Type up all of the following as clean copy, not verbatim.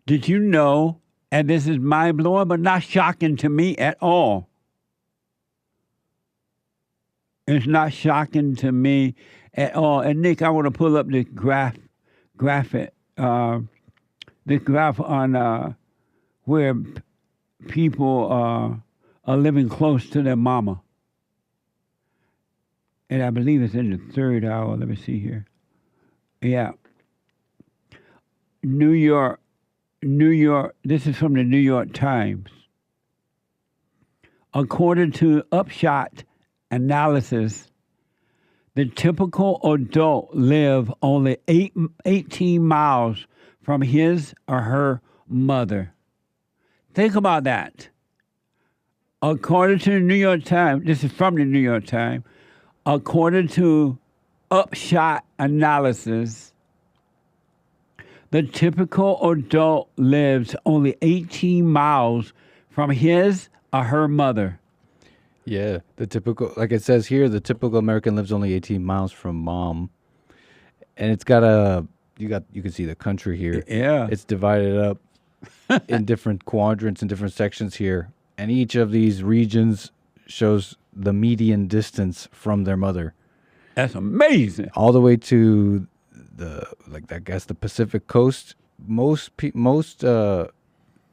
Did you know, and this is mind-blowing, but not shocking to me at all. It's not shocking to me at all. And Nick, I want to pull up this graphic, this graph on where people are living close to their mama. And I believe it's in the third hour. Let me see here. Yeah. New York. This is from the New York Times. According to Upshot analysis, the typical adult live only 18 miles from his or her mother. Think about that. According to the New York Times, this is from the New York Times, according to Upshot analysis, the typical adult lives only 18 miles from his or her mother. Yeah, the typical, like it says here, the typical American lives only 18 miles from mom. And it's got you can see the country here. Yeah. It's divided up in different quadrants and different sections here. And each of these regions shows the median distance from their mother. That's amazing. All the way to the Pacific coast. Most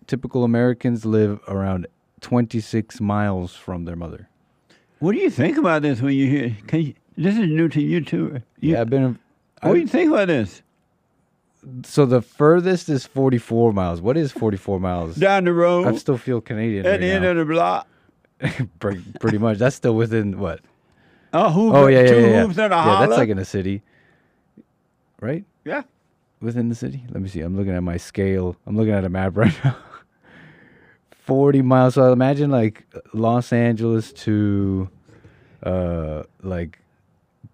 typical Americans live around 26 miles from their mother. What do you think about this when you hear? This is new to you too. What do you think about this? So the furthest is 44 miles. What is 44 miles? Down the road. I still feel Canadian at the end of the block. Pretty much. That's still within what? Two hooves and a holler. Yeah, that's like in a city, right? Yeah. Within the city. Let me see. I'm looking at my scale. I'm looking at a map right now. 40 miles. So imagine like Los Angeles to like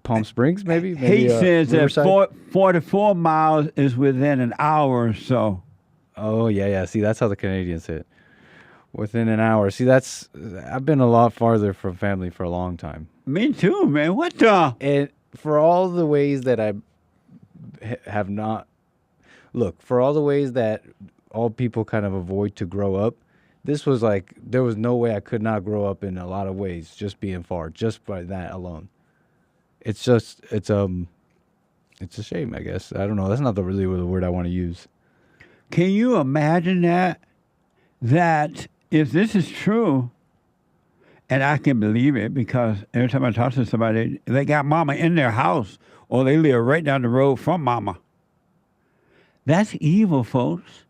Palm Springs, maybe? He says that 44 miles is within an hour or so. Oh, yeah. See, that's how the Canadians hit. Within an hour. See, I've been a lot farther from family for a long time. Me too, man. What the? And for all the ways that I have not, look, for all the ways that all people kind of avoid to grow up, this was like, there was no way I could not grow up in a lot of ways, just being far, just by that alone. It's a shame, I guess. I don't know. That's not really the word I want to use. Can you imagine that if this is true, and I can believe it because every time I talk to somebody, they got mama in their house or they live right down the road from mama. That's evil, folks.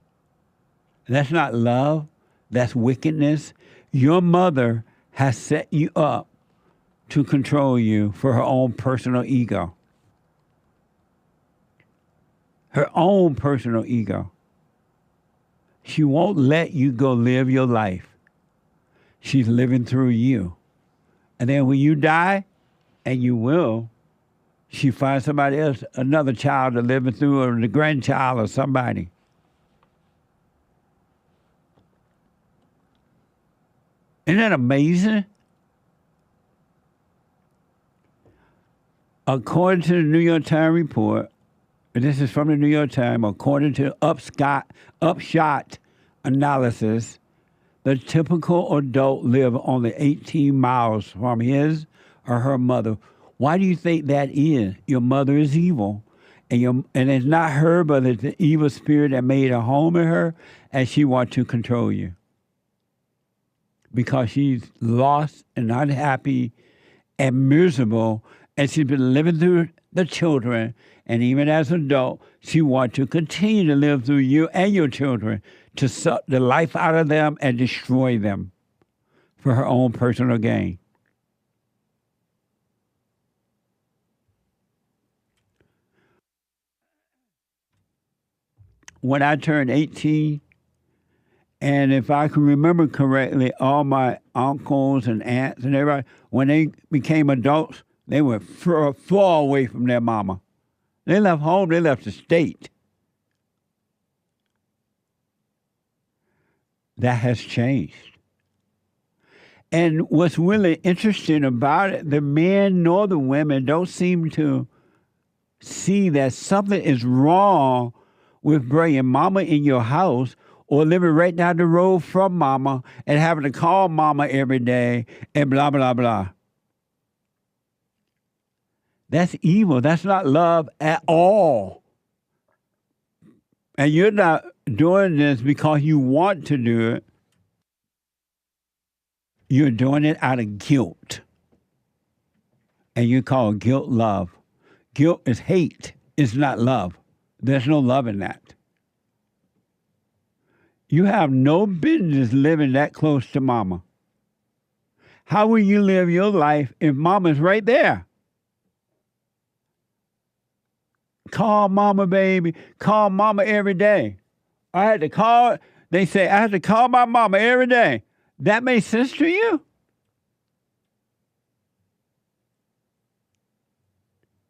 That's not love. That's wickedness. Your mother has set you up to control you for her own personal ego. Her own personal ego. She won't let you go live your life. She's living through you. And then when you die, and you will, she finds somebody else, another child to live through, or the grandchild or somebody. Isn't that amazing? According to the New York Times report, and this is from the New York Times, according to Upshot analysis, the typical adult live only 18 miles from his or her mother. Why do you think that is? Your mother is evil. And it's not her, but it's the evil spirit that made a home in her, and she wants to control you. Because she's lost and unhappy and miserable, and she's been living through the children, and even as an adult, she wants to continue to live through you and your children to suck the life out of them and destroy them for her own personal gain. When I turned 18, and if I can remember correctly, all my uncles and aunts and everybody, when they became adults, they were far away from their mama. They left home, they left the state. That has changed. And what's really interesting about it, the men nor the women don't seem to see that something is wrong with bringing mama in your house or living right down the road from mama and having to call mama every day and blah, blah, blah. That's evil. That's not love at all. And you're not doing this because you want to do it. You're doing it out of guilt. And you call guilt love. Guilt is hate. It's not love. There's no love in that. You have no business living that close to mama. How will you live your life if mama's right there? Call mama, baby. Call mama every day. They say, I had to call my mama every day. That makes sense to you?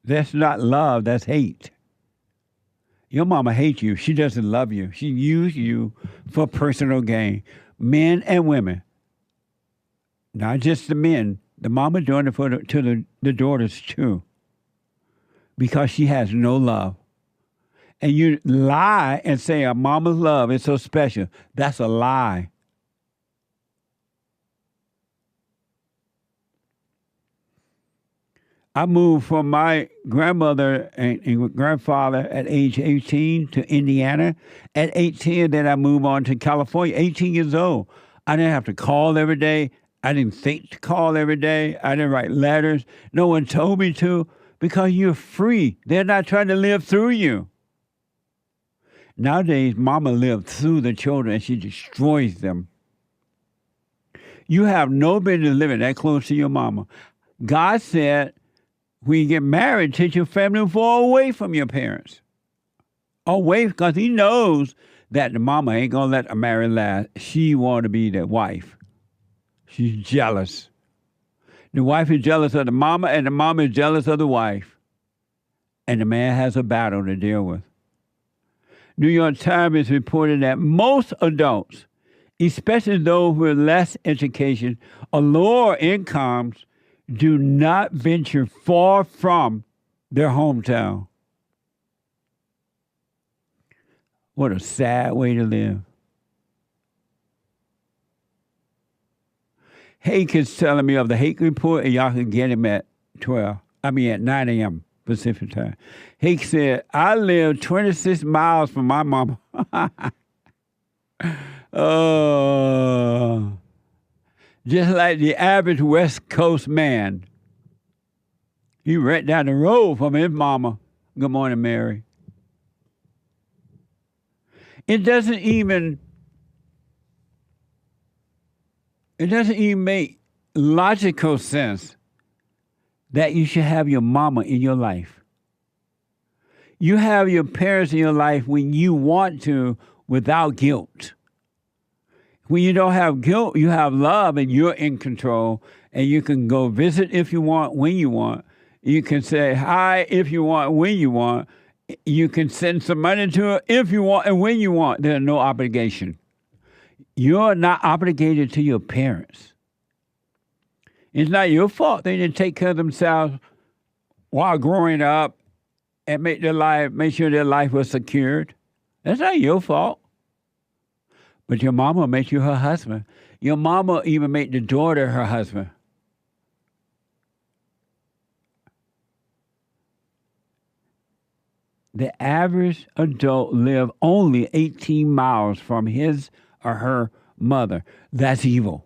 That's not love, that's hate. Your mama hates you. She doesn't love you. She uses you for personal gain. Men and women. Not just the men. The mama doing it to the daughters too. Because she has no love. And you lie and say a mama's love is so special. That's a lie. I moved from my grandmother and grandfather at age 18 to Indiana. At 18, then I moved on to California, 18 years old. I didn't have to call every day. I didn't think to call every day. I didn't write letters. No one told me to because you're free. They're not trying to live through you. Nowadays, mama lives through the children and she destroys them. You have no business living that close to your mama. God said, when you get married, take your family far away from your parents. Away, because he knows that the mama ain't going to let a married last. She want to be the wife. She's jealous. The wife is jealous of the mama, and the mama is jealous of the wife. And the man has a battle to deal with. New York Times is reporting that most adults, especially those with less education or lower incomes, do not venture far from their hometown. What a sad way to live. Hake is telling me of the Hake Report, and y'all can get him at 9 a.m. Pacific time. Hake said, I live 26 miles from my mama. Oh. Just like the average West Coast man. He right down the road from his mama. Good morning, Mary. It doesn't even make logical sense that you should have your mama in your life. You have your parents in your life when you want to without guilt. When you don't have guilt, you have love and you're in control and you can go visit if you want, when you want. You can say hi if you want, when you want. You can send some money to her if you want and when you want. There's no obligation. You're not obligated to your parents. It's not your fault they didn't take care of themselves while growing up and make sure their life was secured. That's not your fault. But your mama makes you her husband. Your mama even made the daughter her husband. The average adult lives only 18 miles from his or her mother. That's evil.